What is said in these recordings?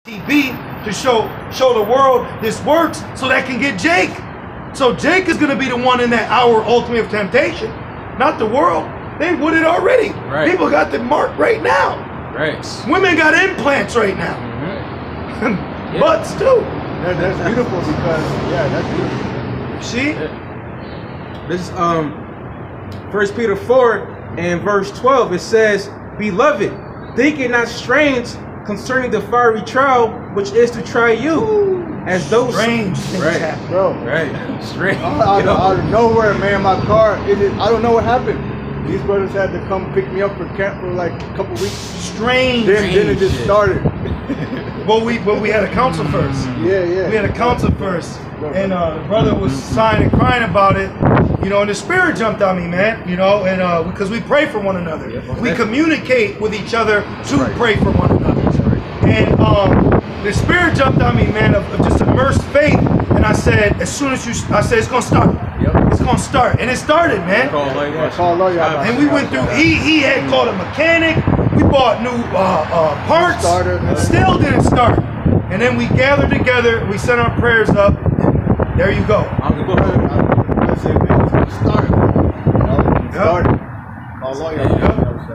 TV to show the world this works so that can get Jake. So Jake is going to be the one in that hour ultimate of temptation, not the world. They would it already. Right. People got the mark right now. Right. Women got implants right now. Mm-hmm. Butts too. That's beautiful because, yeah, that's beautiful. See? Yeah. This is 1 Peter 4 and verse 12. It says, "Beloved, think it not strange concerning the fiery trial which is to try you, as those strange things happen." Bro. Right. Strange. Out of nowhere, man, my car, I don't know what happened. These brothers had to come pick me up for camp for like a couple weeks. Strange. Then it just started. Well, we had a council first. Yeah. We had a council first, and the brother was sighing and crying about it, you know, and the spirit jumped on me, man, you know, and because we pray for one another, we communicate with each other to pray for one another, and the spirit jumped on me, man, of just immersed faith, and I said, as soon as I said, it's gonna start. It's gonna start, and it started, man. And we went through. He had called a mechanic. We bought new parts. Still didn't start. And then we gathered together. We sent our prayers up. And there you go. I said, man, it's gonna start. It started.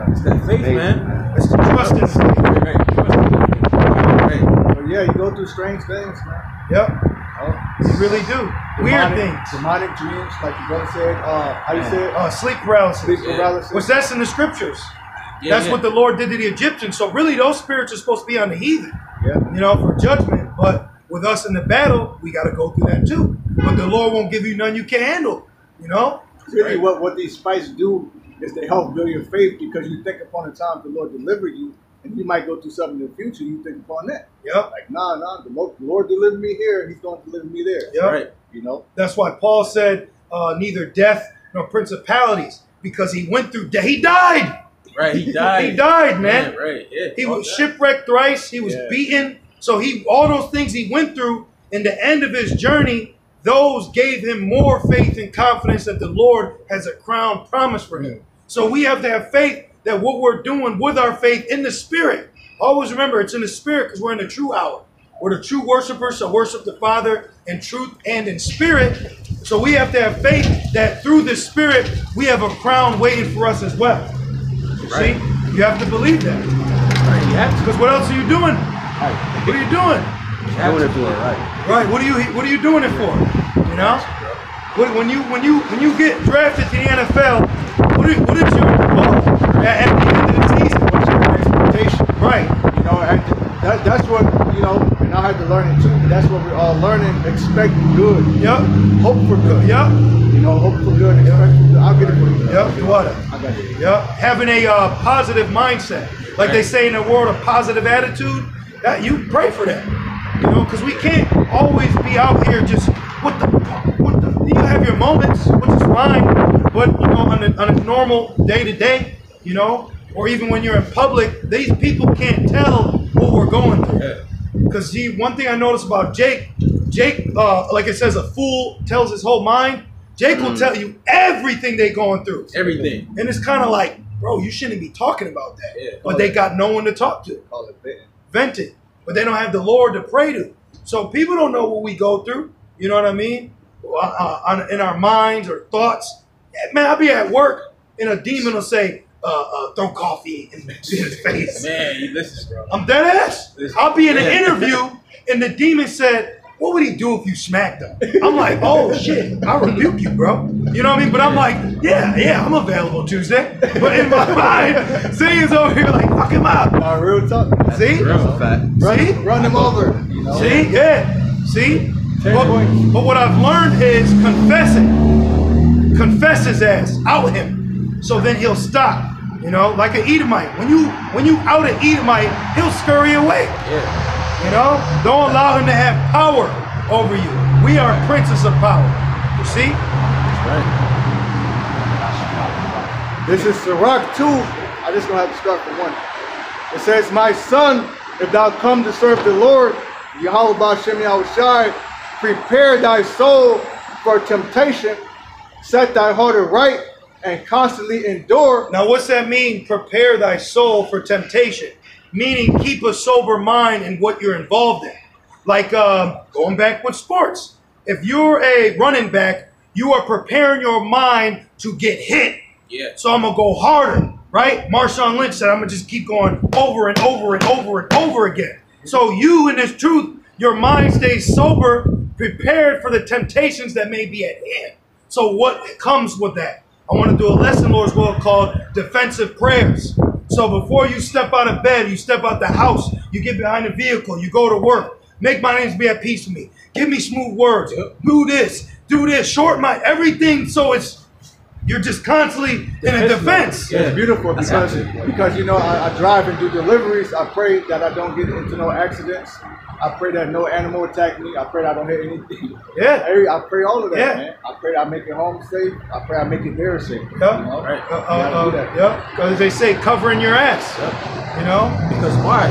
It's that faith, man. It's the trust in faith. But yeah, you go through strange things, man. Yep. You really do. Weird things. Demonic dreams, like your brother said. How you say it? Sleep paralysis. Sleep paralysis. Which that's in the scriptures. That's what the Lord did to the Egyptians. So really, those spirits are supposed to be on the heathen. You know, for judgment. But with us in the battle, we got to go through that too. But the Lord won't give you none you can't handle. You know. Really, what these fights do is they help build your faith, because you think upon the time the Lord delivered you, and you might go through something in the future. You think upon that. Like, nah, the Lord delivered me here, and He's going to deliver me there. Right. You know. That's why Paul said, neither death nor principalities, because he went through death. He died. Right. He died. He died, man. Right. Yeah. He was shipwrecked thrice. He was beaten. So all those things he went through, in the end of his journey, those gave him more faith and confidence that the Lord has a crown promised for him. So we have to have faith that what we're doing with our faith in the Spirit. Always remember, it's in the Spirit, because we're in the true hour. We're the true worshipers, so worship the Father in truth and in spirit. So we have to have faith that through the Spirit, we have a crown waiting for us as well. You see? You have to believe that. Because what else are you doing? What are you doing? Doing it for it, right? Right. What are you doing it for? You know? When you get drafted to the NFL, what is your goal at the end of the season? What's your expectation? Right. You know, that's what, you know, and I had to learn it too. That's what we're all learning. Expect good. Yep. Hope for good. Yep. You know, hope for good. Expect for good. I'll get it for you. Yep. You want it. I got it. Yep. Having a positive mindset, like they say in the world, a positive attitude. That you pray for that. You know, because we can't always be out here just what the you have your moments, which is fine, but you know, on a normal day to day, you know, or even when you're in public, these people can't tell what we're going through. Because see, one thing I noticed about Jake, like it says, a fool tells his whole mind. Jake will tell you everything they're going through. Everything. And it's kind of like, bro, you shouldn't be talking about that. But they got no one to talk to. Call it vented, but they don't have the Lord to pray to. So people don't know what we go through. You know what I mean? In our minds or thoughts. Man, I'll be at work and a demon will say, throw coffee in his face. Man, you listen, bro. I'm dead ass. I'll be in an interview and the demon said, what would he do if you smacked him? I'm like, oh shit, I rebuke you, bro. You know what I mean? But I'm like, yeah, I'm available Tuesday. But in my mind, Zay's over here like, fuck him up. Real talk. See? Real fact. See? Run him over. You know? See? Yeah. See? But what I've learned is confessing. Confess his ass. Out him. So then he'll stop. You know, like an Edomite. When you out an Edomite, he'll scurry away. Yeah. You know? Don't allow him to have power over you. We are princes of power. You see? Right. This is Sirach 2. I just gonna have to start from 1. It says, my son, if thou come to serve the Lord, Yahweh Ba'Shem Yahushai, prepare thy soul for temptation, set thy heart aright, and constantly endure. Now what's that mean, prepare thy soul for temptation? meaning keep a sober mind in what you're involved in. Like going back with sports. If you're a running back, you are preparing your mind to get hit. Yeah. So I'm going to go harder, right? Marshawn Lynch said, I'm going to just keep going over and over and over and over again. So you, in this truth, your mind stays sober, prepared for the temptations that may be at hand. So what comes with that? I want to do a lesson, Lord's will, called defensive prayers. So before you step out of bed, you step out the house, you get behind the vehicle, you go to work. Make my enemies be at peace with me. Give me smooth words. Yep. Do this, short my everything. So you're just constantly in a defense. Yeah, it's beautiful because you know I drive and do deliveries. I pray that I don't get into no accidents. I pray that no animal attack me. I pray that I don't hit anything. Yeah. I pray all of that, man. I pray that I make it home safe. I pray I make it there safe. Yeah. You know? Right. Yeah. Because they say covering your ass. Yep. You know? Because why?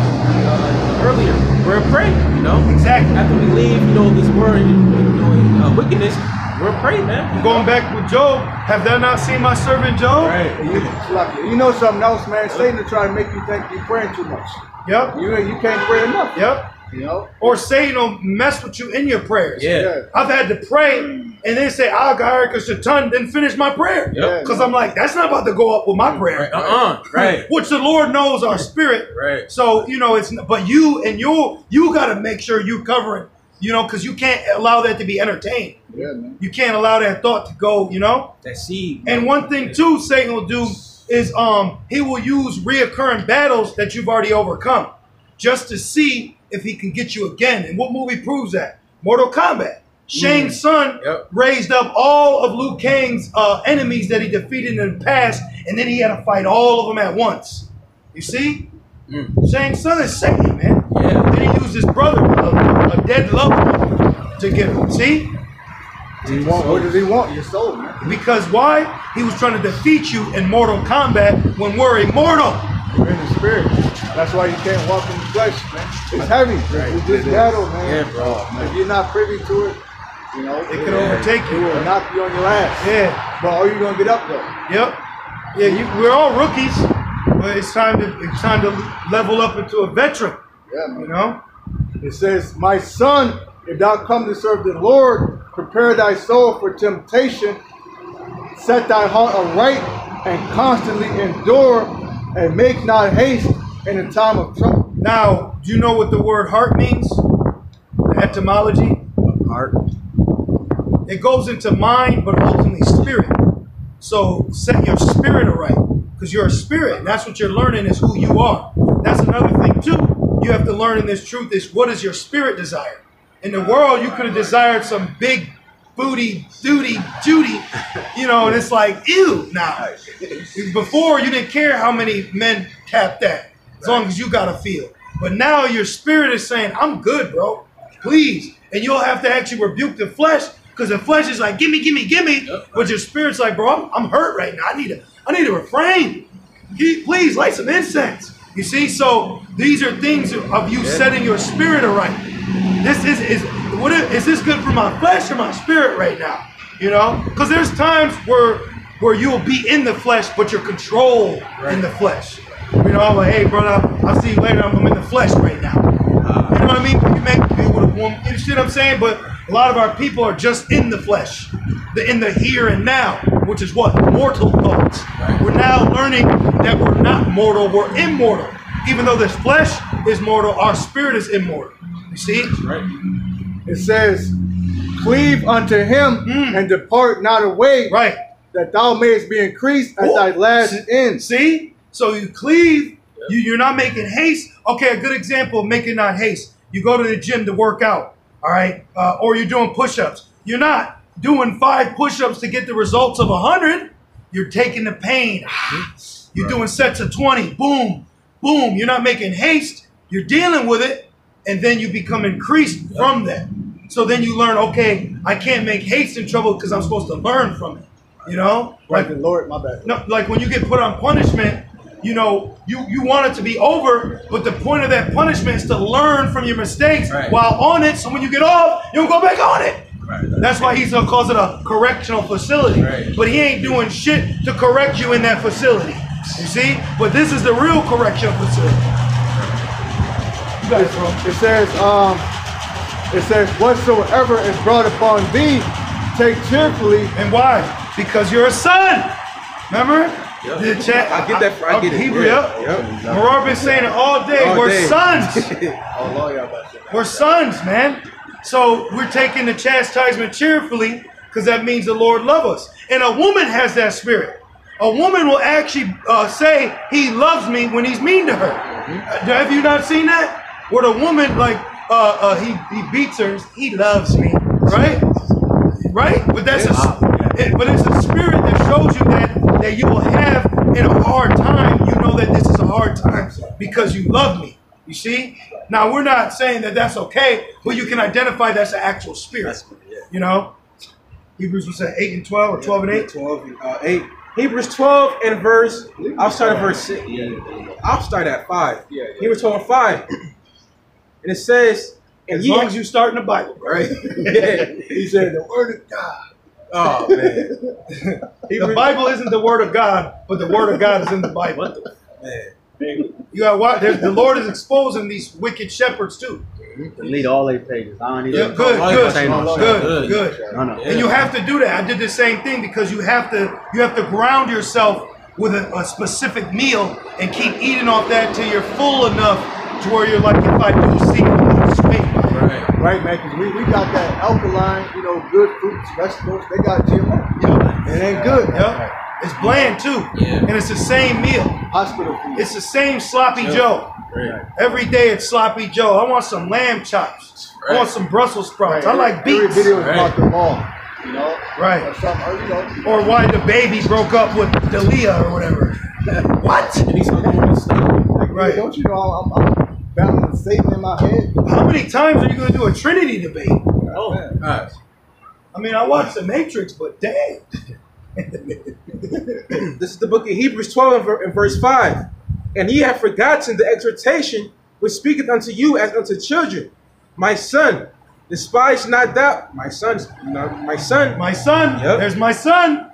Earlier, we're praying, you know? Exactly. After we leave, you know, this world, wickedness, we're praying, man. Going back with Job, have thou not seen my servant Job? Right. You know something else, man? Satan will try to make you think you're praying too much. Yep. You can't pray enough. Yep. You know? Or Satan will mess with you in your prayers. Yeah. I've had to pray and then say, Shaitan didn't finish my prayer. Yep. Because I'm like, that's not about to go up with my prayer. Right. Right. Which the Lord knows our spirit. Right. So, you know, but you got to make sure you covering, you know, because you can't allow that to be entertained. Yeah, man. You can't allow that thought to go, you know. That seed. And one thing too Satan will do is he will use reoccurring battles that you've already overcome just to see if he can get you again. And what movie proves that? Mortal Kombat. Shang Tsung raised up all of Liu Kang's enemies that he defeated in the past, and then he had to fight all of them at once. You see? Shang Tsung is Satan, man. Yeah. Then he used his brother, a dead loved one, to get him. See? What does he want? Your soul, man. Because why? He was trying to defeat you in Mortal Kombat when we're immortal. You're in the spirit. That's why you can't walk in the flesh, man. It's heavy. Right. It's this battle, man. Yeah, bro. If you're not privy to it, you know, It can overtake it you. will knock you on your ass. Yeah. But are you gonna get up though? Yep. Yeah, we're all rookies, but it's time to level up into a veteran. Yeah, man. You know? It says, "My son, if thou come to serve the Lord, prepare thy soul for temptation. Set thy heart aright, and constantly endure, and make not haste in the time of trouble." Now, do you know what the word heart means? The etymology? Heart. It goes into mind, but ultimately spirit. So set your spirit aright, because you're a spirit. And that's what you're learning is who you are. That's another thing too. You have to learn in this truth is what is your spirit desire. In the world, you could have desired some big booty, duty, Judy, you know, and it's like, ew, now. Before, you didn't care how many men tapped that, as long as you got a feel. But now your spirit is saying, I'm good, bro. Please. And you'll have to actually rebuke the flesh, because the flesh is like, gimme. Yep. But your spirit's like, bro, I'm hurt right now. I need to refrain. Please light some incense. You see, so these are things of you setting your spirit aright. Is this good for my flesh or my spirit right now? You know, because there's times where you'll be in the flesh, but you're controlled in the flesh. You know, I'm like, hey, brother, I'll see you later. I'm in the flesh right now. You know what I mean? You see what I'm saying? But a lot of our people are just in the flesh, in the here and now, which is what? Mortal thoughts. Right. We're now learning that we're not mortal, we're immortal. Even though this flesh is mortal, our spirit is immortal. You see? Right. It says, "Cleave unto him and depart not away, Right. that thou mayest be increased at thy last end." See? So you cleave, you're not making haste. Okay, a good example of making not haste. You go to the gym to work out, all right? Or you're doing push-ups. You're not doing 5 push-ups to get the results of 100. You're taking the pain. You're doing sets of 20. Boom, boom. You're not making haste. You're dealing with it, and then you become increased from that. So then you learn, okay, I can't make haste in trouble because I'm supposed to learn from it. You know? Like the Lord, my bad. No, like when you get put on punishment, you know, you want it to be over, but the point of that punishment is to learn from your mistakes while on it, so when you get off, you don't go back on it. Right. That's why he calls it a correctional facility. Right. But he ain't doing shit to correct you in that facility. You see? But this is the real correctional facility. It says, whatsoever is brought upon thee, take cheerfully. And why? Because you're a son. Remember? Yep. The chat. I get that. I get it. Hebrew, Yeah. yep. Marar been saying it all day. We're sons. We're sons, man. So we're taking the chastisement cheerfully because that means the Lord loves us. And a woman has that spirit. A woman will actually say he loves me when he's mean to her. Have you not seen that? Where the woman, like, he beats her, he loves me, right? Right? But that's but it's a spirit that shows you that you will have in a hard time. You know that this is a hard time because you love me. You see? Now, we're not saying that that's okay, but you can identify that's an actual spirit. You know? Hebrews was at 8 and 12 or 12 and 8? 12 and 8. Hebrews 12 and verse, I'll start at verse 6. I'll start at 5. Hebrews 12 and 5. And it says, as long as you start in the Bible, right? He said the word of God. Oh, man. The Bible isn't the word of God, but the word of God is in the Bible. What the man? You got what? The Lord is exposing these wicked shepherds too. Delete all 8 pages. I don't even. Good. No. And you have to do that. I did the same thing because you have to ground yourself with a specific meal and keep eating off that till you're full enough to where you're like, if I do see it, I'll straight. Right, man. Because we got that alkaline, good fruits, vegetables. They got GMO. Yep. It ain't good. Yep. It's bland too. Yeah. And it's the same meal. Hospital food. It's the same sloppy Joe. Right. Every day it's sloppy Joe. I want some lamb chops. Right. I want some Brussels sprouts. Right. I like beets. Every video is about the mall. Right. Or something, Or why the baby broke up with Dalia or whatever. What? Right. Don't you know I'm battling Satan in my head? How many times are you going to do a Trinity debate? Oh, nice. I mean, I watched The Matrix, but dang. This is the book of Hebrews 12 and verse 5. And ye have forgotten the exhortation which speaketh unto you as unto children. My son, despise not thou, my son. Yep. There's my son.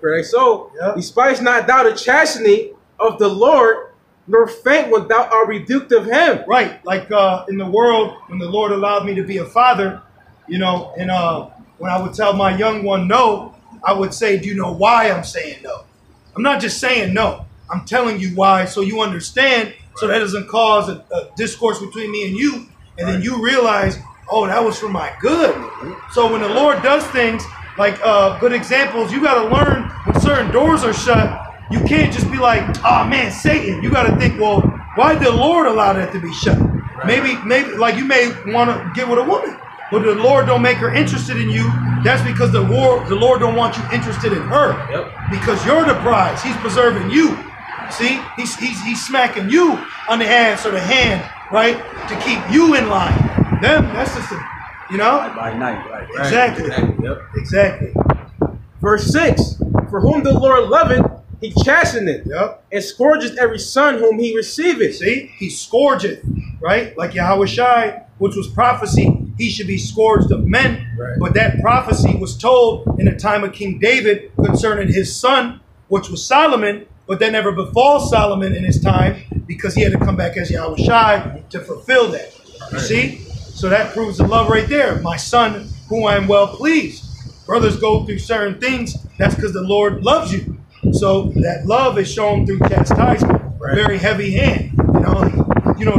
Very so. Yep. Despise not thou the chastening of the Lord, nor faint when thou art rebuked of him. Right. Like in the world, when the Lord allowed me to be a father, and when I would tell my young one no, I would say, do you know why I'm saying no? I'm not just saying no. I'm telling you why so you understand, so that doesn't cause a discourse between me and you. And then you realize, oh, that was for my good. So when the Lord does things, like good examples, you got to learn when certain doors are shut, you can't just be like, oh, man, Satan. You got to think, well, why did the Lord allow that to be shut? Maybe like you may want to get with a woman, but the Lord don't make her interested in you. That's because the Lord don't want you interested in her. Yep. Because you're the prize. He's preserving you. See, he's smacking you on the ass or the hand, right, to keep you in line. That's just by night, right? Exactly. Yep. Exactly. Verse 6. For whom the Lord loveth, he chasteneth, and scourgeth every son whom he receiveth. See, he scourgeth, right? Like Yahweh Shai, which was prophecy, he should be scourged of men. Right. But that prophecy was told in the time of King David concerning his son, which was Solomon. But that never befall Solomon in his time because he had to come back as Yahweh Shai to fulfill that. You see? So that proves the love right there. My son, whom I am well pleased. Brothers go through certain things. That's because the Lord loves you. So that love is shown through chastisement. Right. Very heavy hand. The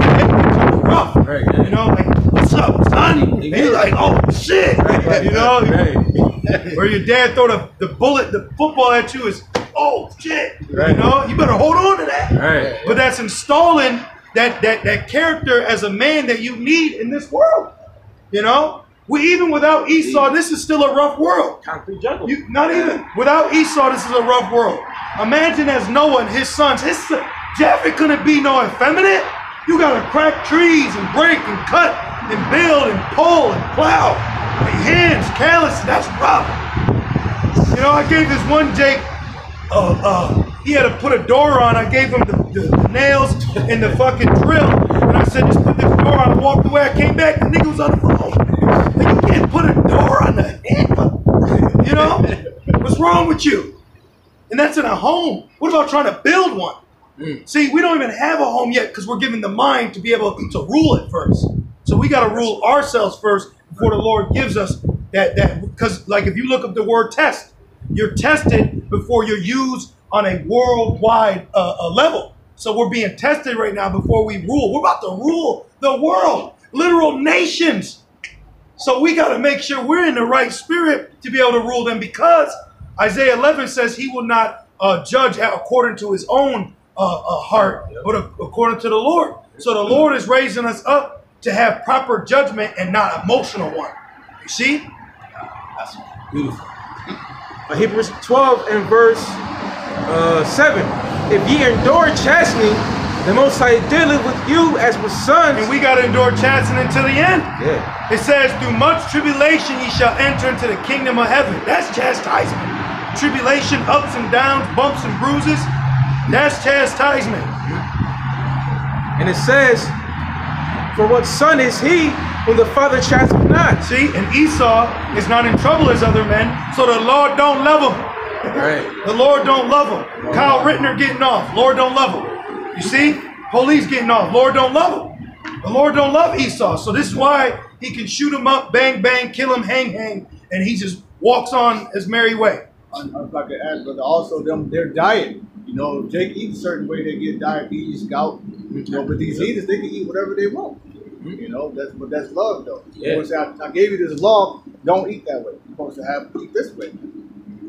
head becomes rough. Right. Like, what's up, son? And you're like, oh, shit. Right. Where your dad throw the bullet, the football at you is, oh, shit. Right. You better hold on to that. Right. But that's installing that character as a man that you need in this world. Even without Esau, this is still a rough world. Concrete jungle. Not even. Without Esau, this is a rough world. Imagine as Noah and his sons. Japheth couldn't be no effeminate. You got to crack trees and break and cut and build and pull and plow. Your hands callous. That's rough. I gave this one Jake, he had to put a door on. I gave him the nails and the fucking drill. And I said, just put this door on. I walked away. I came back. The nigga was on the phone. Like, you can't put a door on the handle. What's wrong with you? And that's in a home. What about trying to build one? See, we don't even have a home yet because we're given the mind to be able to rule it first. So we got to rule ourselves first before the Lord gives us that. Because like if you look up the word test, you're tested before you're used on a worldwide level. So we're being tested right now before we rule. We're about to rule the world, literal nations. So we got to make sure we're in the right spirit to be able to rule them, because Isaiah 11 says he will not judge according to his own heart, but according to the Lord. So the Lord is raising us up to have proper judgment and not emotional one. You see? That's beautiful. Hebrews 12 and verse 7. If ye endure chastening, the Most High dealeth with you as with sons. And we got to endure chastening until the end. Yeah. It says, through much tribulation ye shall enter into the kingdom of heaven. That's chastisement. Tribulation, ups and downs, bumps and bruises. That's chastisement. And it says, for what son is he whom the father chastens not? See, and Esau is not in trouble as other men, so the Lord don't love him. Right. The Lord don't love him. Kyle Rittner getting off. Lord don't love him. You see? Police getting off. Lord don't love him. The Lord don't love Esau. So this is why he can shoot him up, bang, bang, kill him, hang, hang, and he just walks on his merry way. If I could add, but also their diet. You know, if Jake eats a certain way, they get diabetes, gout. You know, but these eaters, they can eat whatever they want. You know, that's love though. Yeah. You know, I gave you this law. Don't eat that way. You're supposed to eat this way.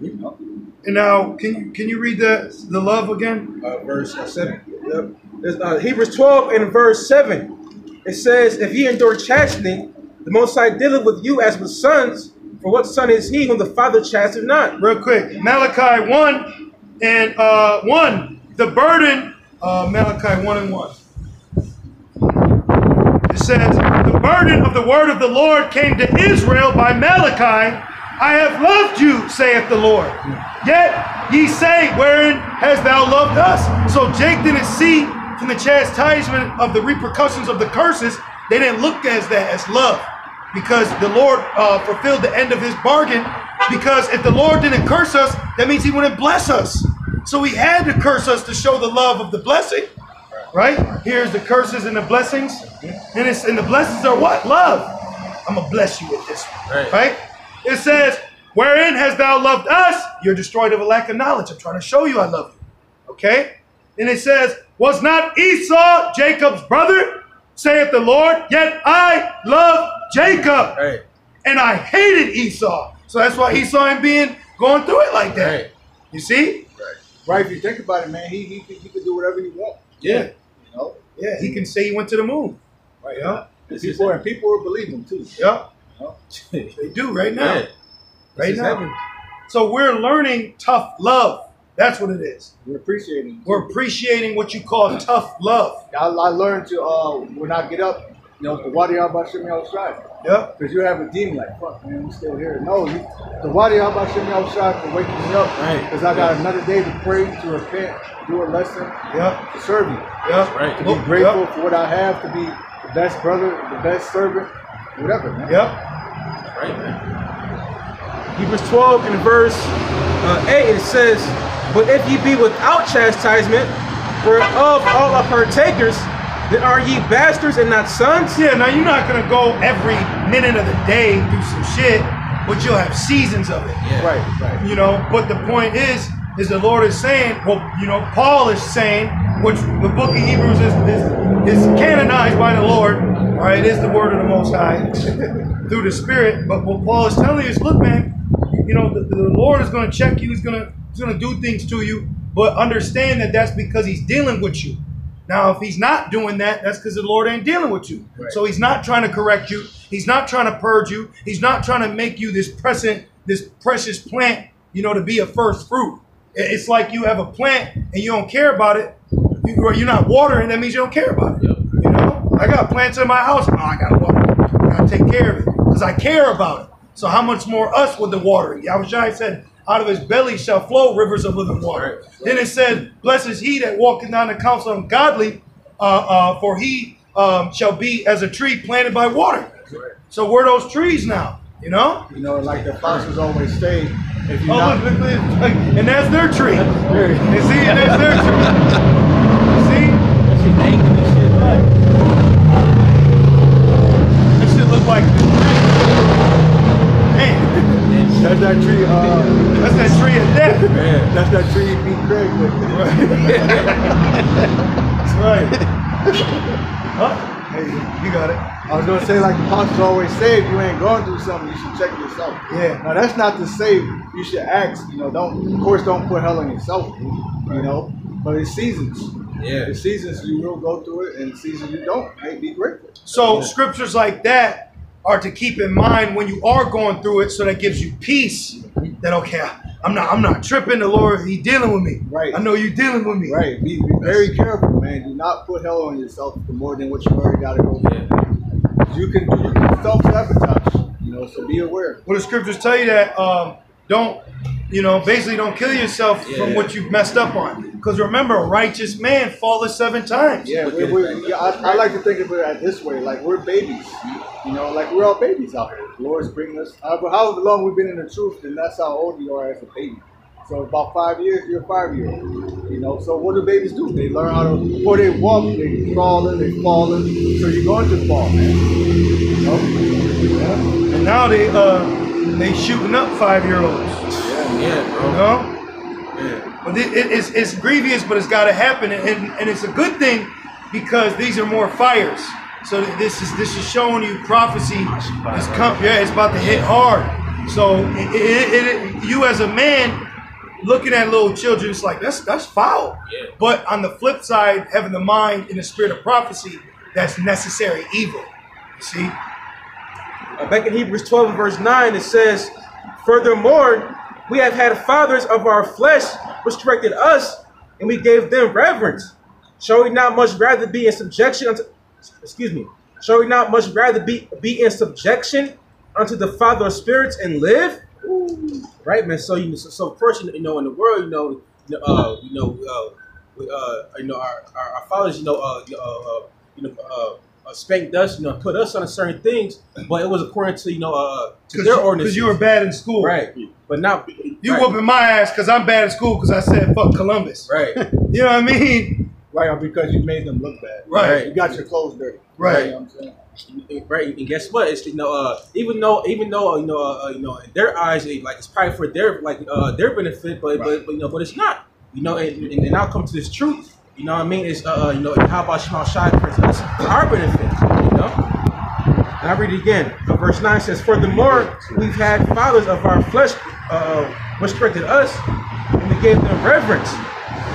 You know? And now, can you read the love again? Verse 7. Yep. Hebrews 12 and verse 7. It says, if ye endure chastening, the Most High dealeth with you as with sons. For what son is he whom the father chastens not? Real quick, Malachi 1 and 1. The burden, Malachi 1 and 1. It says, the burden of the word of the Lord came to Israel by Malachi. I have loved you, saith the Lord. Yet ye say, wherein hast thou loved us? So Jake didn't see from the chastisement of the repercussions of the curses, they didn't look at that as love. Because the Lord fulfilled the end of his bargain. Because if the Lord didn't curse us, that means he wouldn't bless us. So he had to curse us to show the love of the blessing. Right? Here's the curses and the blessings. And the blessings are what? Love. I'm going to bless you with this one. Right? It says, wherein hast thou loved us? You're destroyed of a lack of knowledge. I'm trying to show you I love you. Okay? And it says, was not Esau Jacob's brother? Saith the Lord, yet I love Jacob. Right. And I hated Esau. So that's why Esau ain't going through it like that. Right. You see? Right. If you think about it, man, he could do whatever he wants. Yeah. You know? Yeah, he can say he went to the moon. Right. Yeah. And people will believe him too. Yeah. You know? They do right now. Yeah. Right now. So we're learning tough love. That's what it is. We're appreciating. We're appreciating what you call tough love. I learned to when I get up, you know, the Wadi Abba Shemi outside. Yeah. Because you have a demon like, fuck, man, we still here. No, the Wadi Abba Shemi outside for waking me up. Right. Because I got another day to pray, to repent, do a lesson, to serve you. Yeah. Right. To be grateful for what I have, to be the best brother, the best servant, whatever, man. Yep. Right, man. Hebrews 12 and verse 8, it says, but if ye be without chastisement, whereof all are partakers, then are ye bastards and not sons? Yeah, now you're not going to go every minute of the day do some shit, but you'll have seasons of it. Yeah. Right. You know, but the point is the Lord is saying, well, you know, Paul is saying, which the book of Hebrews is canonized by the Lord, all right, it is the word of the Most High through the Spirit. But what Paul is telling you is, look, man, you know, the Lord is going to check you, he's going to do things to you, but understand that that's because he's dealing with you. Now, if he's not doing that, that's because the Lord ain't dealing with you. Right. So he's not trying to correct you. He's not trying to purge you. He's not trying to make you this precious plant, you know, to be a first fruit. It's like you have a plant and you don't care about it. You're not watering. That means you don't care about it. Yep. You know, I got plants in my house. Oh, I got to water it. I got to take care of it because I care about it. So how much more us with the watering? Yahushua said, out of his belly shall flow rivers of living water. Right. Then it said, blessed is he that walketh down the counsel of godly, for he shall be as a tree planted by water. Right. So we're those trees now, you know? You know, like the apostles always say, if you and that's their tree. You see, and that's their tree. That's that tree. That's that tree of death. Man. That's that tree you beat Craig with. That's right. Huh? Hey, you got it. I was gonna say, like the apostles always say, if you ain't going through something, you should check yourself. Yeah. Now that's not to say you should ask. You know, don't put hell on yourself. You know, but it's seasons. Yeah. The seasons you will go through it, and the seasons you don't. Hey, be grateful. So scriptures like that are to keep in mind when you are going through it, so that gives you peace. That okay, I'm not tripping. The Lord, He dealing with me. Right. I know you dealing with me. Right. Be very careful, man. Do not put hell on yourself for more than what you already got to go through. You can self-sabotage. You know, so be aware. Well, the scriptures tell you that basically don't kill yourself from what you've messed up on. Because remember, a righteous man falleth 7 times. Yeah, I like to think of it this way. Like, we're babies. You know, like we're all babies out here. The Lord's bringing us. However long we've been in the truth, then that's how old you are as a baby. So about 5 years, you're a 5-year-old. You know, so what do babies do? They learn how to, before they walk, they crawling, they falling. So you're going to fall, man. You know? Yeah. And now they shooting up 5-year-olds. Yeah, bro. You know? Yeah. But it's grievous, but it's got to happen, and it's a good thing because these are more fires. So this is showing you prophecy. It's about to hit hard. So you as a man looking at little children, it's like that's foul. Yeah. But on the flip side, having the mind in the spirit of prophecy, that's necessary evil. You see? Back in Hebrews 12 and verse 9, it says, furthermore, we have had fathers of our flesh which corrected us, and we gave them reverence. Shall we not much rather be in subjection unto, shall we not much rather be in subjection unto the Father of spirits and live? Ooh. Right, man. So so first, in the world, our fathers, spanked us, put us on certain things, but it was according to to their ordinances. Because you were bad in school, right? But not you whooping my ass because I'm bad in school because I said fuck Columbus, right? You know what I mean? Right, or because you made them look bad. Right. You got your clothes dirty. Right. You know what I'm saying? Right, and guess what? It's even though in their eyes, it's probably for their benefit, but it's not. And I'll come to this truth. You know what I mean? It's how about Shema Shai for us for our benefit? And I read it again. Verse 9 says, furthermore, we've had fathers of our flesh which corrected us, and we gave them reverence.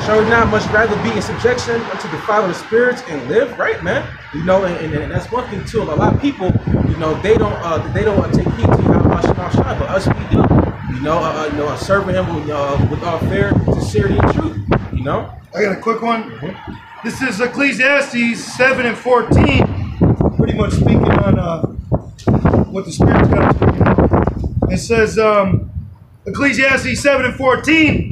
Shall we not much rather be in subjection unto the Father of spirits and live? Right, man. And that's one thing too. A lot of people, they don't take heed to how about Shema Shai, but us we do. Serving Him with all fair sincerity and truth. I got a quick one. This is Ecclesiastes 7 and 14, pretty much speaking on what the Spirit's got to speak on. It says, Ecclesiastes 7 and 14,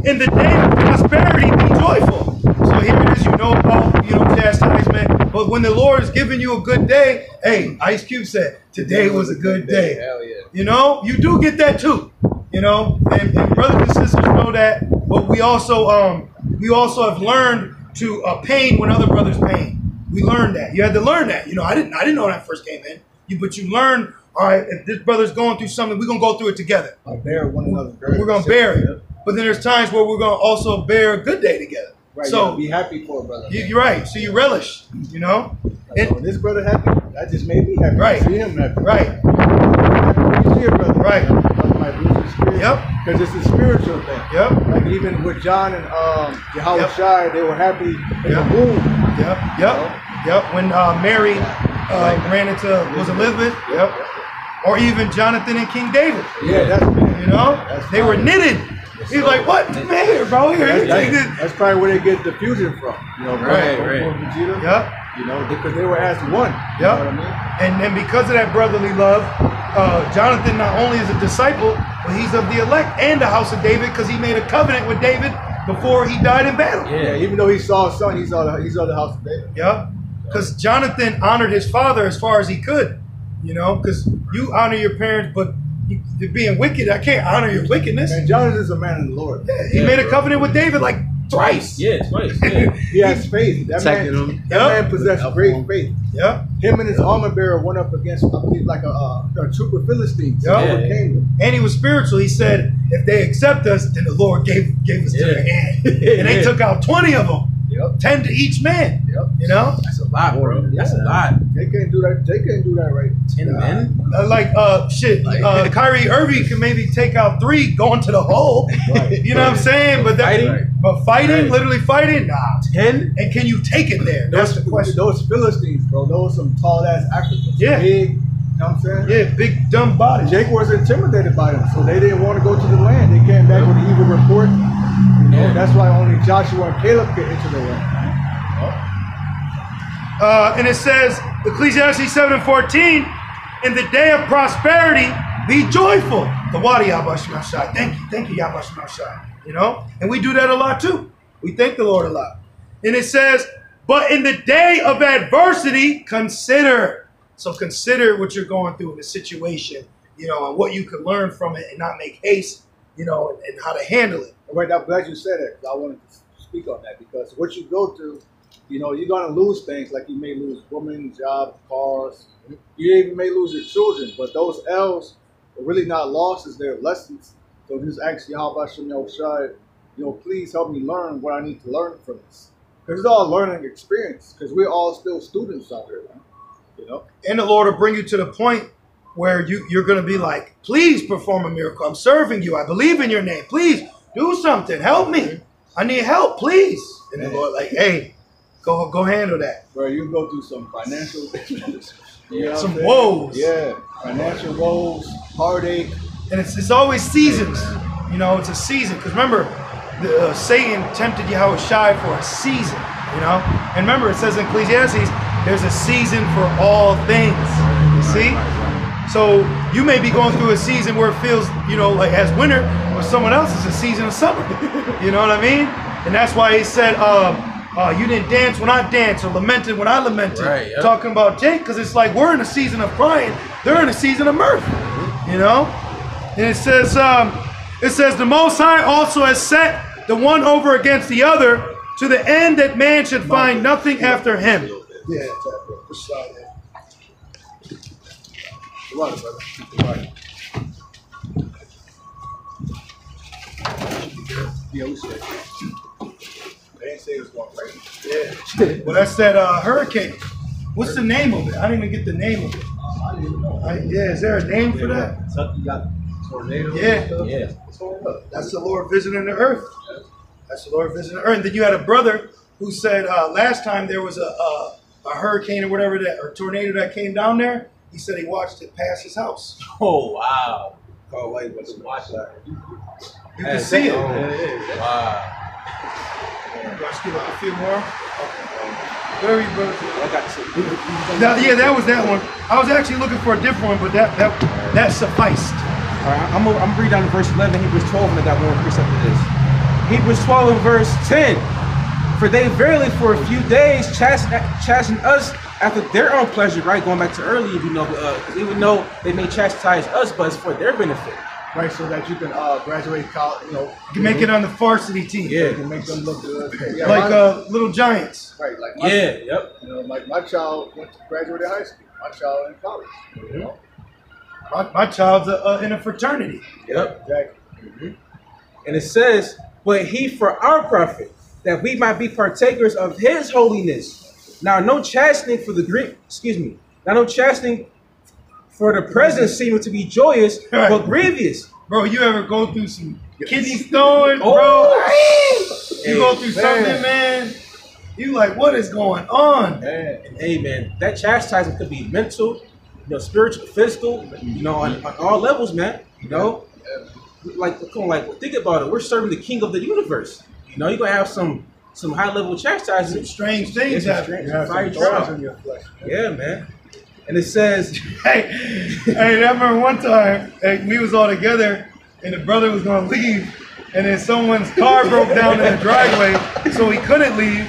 in the day of prosperity be joyful. So here it is, about chastisement. But when the Lord is giving you a good day, hey, Ice Cube said, today was a good day. Hell yeah. You do get that too. And brothers and sisters know that. But we also have learned to pain when other brothers pain. We learned that. You had to learn that. I didn't know when I first came in. But you learn, all right, if this brother's going through something, we're gonna go through it together. Bear one another. We're gonna bear it. But then there's times where we're gonna also bear a good day together. Right. So be happy for a brother. You're right. So you relish. And this brother happy. That just made me happy. Right. See him happy. Right. You see your brother. Right. Yep. Because it's a spiritual thing. Yep. Like even with John and Yahweh Shai, they were happy in the womb. Yep. When Mary ran into was Elizabeth. Yep. Or even Jonathan and King David. Yeah, that's they were knitted. He's like, what? Man, bro, that's probably where they get the fusion from. Right. Vegeta, yep. Because they were as one. Yep. You know what I mean? And because of that brotherly love, Jonathan not only is a disciple, but he's of the elect and the house of David because he made a covenant with David before he died in battle. Yeah, even though he saw his son, he saw the house of David. Yep. Because Jonathan honored his father as far as he could. Because you honor your parents, but you're being wicked. I can't honor your wickedness. And Jonathan is a man of the Lord. Yeah, he made a covenant with David like Twice. Yeah, twice. Yeah. He has faith. That man possessed great faith. Yeah. Him and his armor bearer went up against, I believe, like a troop of Philistines. Yeah. Overcame them. And he was spiritual. He said, if they accept us, then the Lord gave us to their hand. And they took out 20 of them. Yep. 10 to each man. Yep. You know? That's a lot, bro. That's a lot. They can't do that. They can't do that right. 10 men? Kyrie Irving can maybe take out 3 going to the hole. Right. You know what I'm saying? But fighting, literally fighting, nah. 10? And can you take it there? That's the question. Those Philistines, bro. Those some tall ass Africans. Yeah. Big. You know what I'm saying? Yeah, big dumb bodies. Jake was intimidated by them, so they didn't want to go to the land. They came back with an evil report. You know, that's why only Joshua and Caleb get into the land. And it says, Ecclesiastes 7:14, in the day of prosperity, be joyful. The wadi Yabashmashai. Thank you, Yabashmashai. You know? And we do that a lot too. We thank the Lord a lot. And it says, but in the day of adversity, consider. So consider what you're going through in the situation, you know, and what you can learn from it and not make haste, you know, and how to handle it. Right, I'm glad you said it. I wanted to speak on that because what you go through, you know, you're going to lose things like you may lose women, jobs, cars. You even may lose your children, but those L's are really not losses, they're lessons. So just ask Yahweh Shem Yahushai, you know, please help me learn what I need to learn from this. Because it's all a learning experience because we're all still students out here, man. You know? And the Lord will bring you to the point where you're going to be like, please perform a miracle. I'm serving you. I believe in your name. Please do something. Help me. I need help, please. And the Lord like, hey, go handle that. Bro, you go through some financial, you know some woes. Yeah, financial woes, heartache. And it's always seasons. You know, it's a season. Because remember, Satan tempted Yahweh Shai for a season. You know? And remember, it says in Ecclesiastes, there's a season for all things. You see? So you may be going through a season where it feels, you know, like as winter, or someone else is a season of summer. You know what I mean? And that's why he said, you didn't dance when I danced or lamented when I lamented. Right, yep. Talking about Jake, because it's like we're in a season of crying. They're in a season of mirth. You know? And it says the Most High also has set the one over against the other to the end that man should find nothing after him. Yeah, slide there. Right, brother. Right. Yeah, we said. They didn't say it was going crazy. Yeah. Well, that's that hurricane. What's the name of it? I didn't even get the name of it. I didn't even know. Yeah, is there a name for that? You got tornadoes. Yeah. That's the Lord visiting the earth. That's the Lord visiting the earth. And then you had a brother who said last time there was a hurricane or whatever that, or tornado that came down there. He said he watched it pass his house. Oh, wow. Oh, wait, what's the watch that? You can see it. Wow. Let's give up a few more. Very good. I got two. Yeah, that was that one. I was actually looking for a different one, but that sufficed. All right, I'm going to read down to verse 11, Hebrews 12, and I got more precept to this. Hebrews 12 and verse 10. For they verily for a few days chasten us after their own pleasure, right? Going back to earlier, you know, even though they may chastise us, but it's for their benefit. Right, so that you can graduate college, you know. You can make it on the varsity team. Yeah. You can make them look good. Yeah, like Little Giants. Right, like Yep. You know, like my child graduated high school. My child in college. You know? My child's in a fraternity. Yep. Exactly. And it says, but he for our profit, that we might be partakers of his holiness. Now no chastening for Now no chastening for the present seeming to be joyous, but grievous. Bro, you ever go through some kidney stones, bro? You go through something, man. You like, what is going on? And hey, man, that chastisement could be mental, you know, spiritual, physical, you know, on all levels, man. You know, like think about it. We're serving the King of the universe. You know, you're gonna have some high level chastisement. Some strange things happen. Fire trials in your flesh. Yeah, man. And it says, hey, I remember one time we was all together and the brother was gonna leave, and then someone's car broke down in the driveway, so he couldn't leave.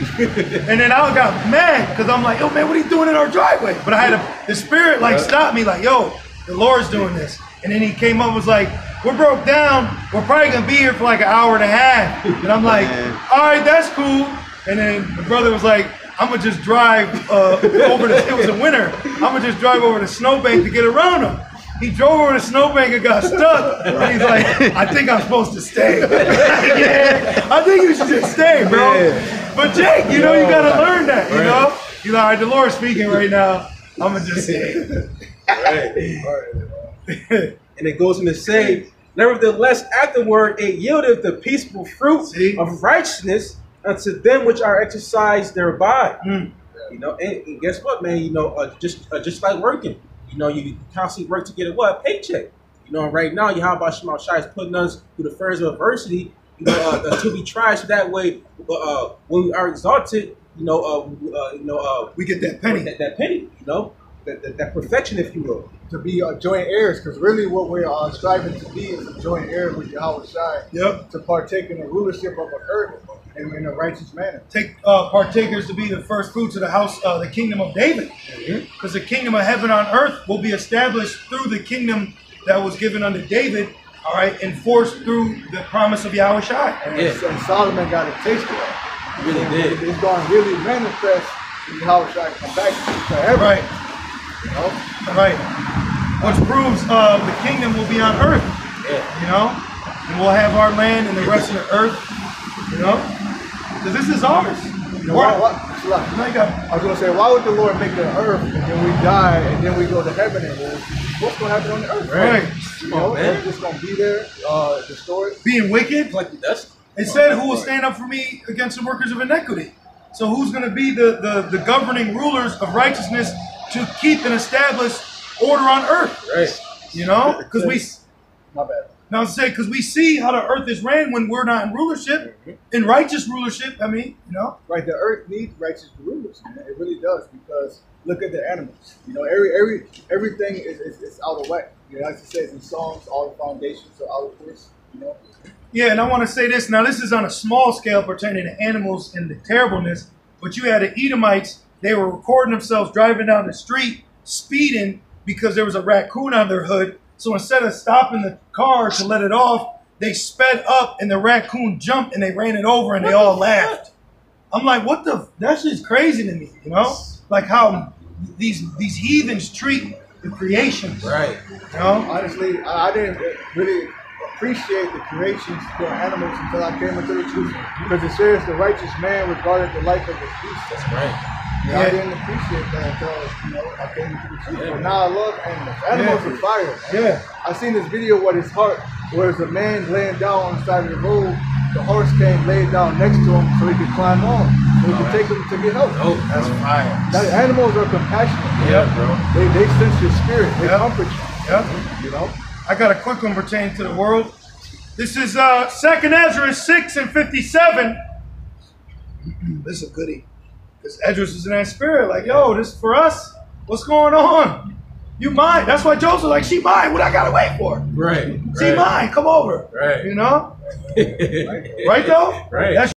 And then I got mad because I'm like, yo, man, what are you doing in our driveway? But I had the spirit like stop me, like, yo, the Lord's doing this. And then he came up and was like, we're broke down. We're probably gonna be here for like an hour and a half. And I'm like, all right, that's cool. And then the brother was like, I'm gonna just drive over the, it was a winter. I'm gonna just drive over the snowbank to get around him. He drove over the snowbank and got stuck. And he's like, I think I'm supposed to stay. Yeah, I think you should just stay, bro. Yeah. But Jake, you know, you gotta learn that, you know? You're like, all right, the Lord's speaking right now. I'm gonna just stay. And it goes on to say, nevertheless, afterward it yieldeth the peaceful fruit of righteousness unto them which are exercised thereby. You know, and guess what, man? You know, just like working. You know, you constantly work to get a paycheck. You know, and right now, Yahweh Shema Shai is putting us through the furnace of adversity, you know, to be tried, so that way, when we are exalted, you know, we get that penny. That penny, you know, that perfection, if you will. To be joint heirs, because really what we're striving to be is a joint heir with Yahweh Shai. Yep. To partake in the rulership of the earth in a righteous manner. Take partakers to be the first fruits of the house, the kingdom of David. Because the kingdom of heaven on earth will be established through the kingdom that was given unto David, all right, enforced through the promise of Yahweh Shai. And Solomon got a taste of it. He really did. It's going to really manifest when Yahweh Shai come back forever. Right. You know? Right. Which proves the kingdom will be on earth. You know? And we'll have our land and the rest of the earth. You know? Because this is ours. You know, I was going to say, why would the Lord make the earth and then we die and then we go to heaven and what's going to happen on the earth? Right. You know, it's just going to be there, destroyed. Being wicked. Like that's. It said, who will stand up for me against the workers of iniquity? So who's going to be the governing rulers of righteousness to keep and establish order on earth? Right. You know? Because we... My bad. Now, because we see how the earth is ran when we're not in rulership, in righteous rulership, I mean, you know? Right, the earth needs righteous rulers, man. It really does, because look at the animals. You know, everything is out of whack. You know, as it says in Psalms, all the foundations are out of place, you know? Yeah, and I want to say this. Now, this is on a small scale pertaining to animals and the terribleness, but you had the Edomites, they were recording themselves driving down the street, speeding because there was a raccoon on their hood. So instead of stopping the car to let it off, they sped up and the raccoon jumped and they ran it over and they all laughed. I'm like, what the? That's just crazy to me, you know? Like how these heathens treat the creations. Right. You know? Honestly, I didn't really appreciate the creations for animals until I came into the truth. Because it says the righteous man regarded the life of his beast. That's right. Yeah. I didn't appreciate that until I came into the truth. Yeah. But now I love animals. Animals are fire. Yeah. I seen this video where his heart, where there's a man laying down on the side of the road. The horse came, laid down next to him so he could climb on. So he could take him to get help. Oh, that's fire. Animals are compassionate. Yeah, bro. They sense your spirit. They comfort you. Yeah. You know? I got a quick one pertaining to the world. This is 2nd Ezra 6 and 57. This is a goodie. Because Edris was in that spirit, like, yo, this is for us. What's going on? You mine. That's why Joseph like, she mine. What I gotta wait for? Right. She mine. Come over. Right. You know? Right though? Right. That's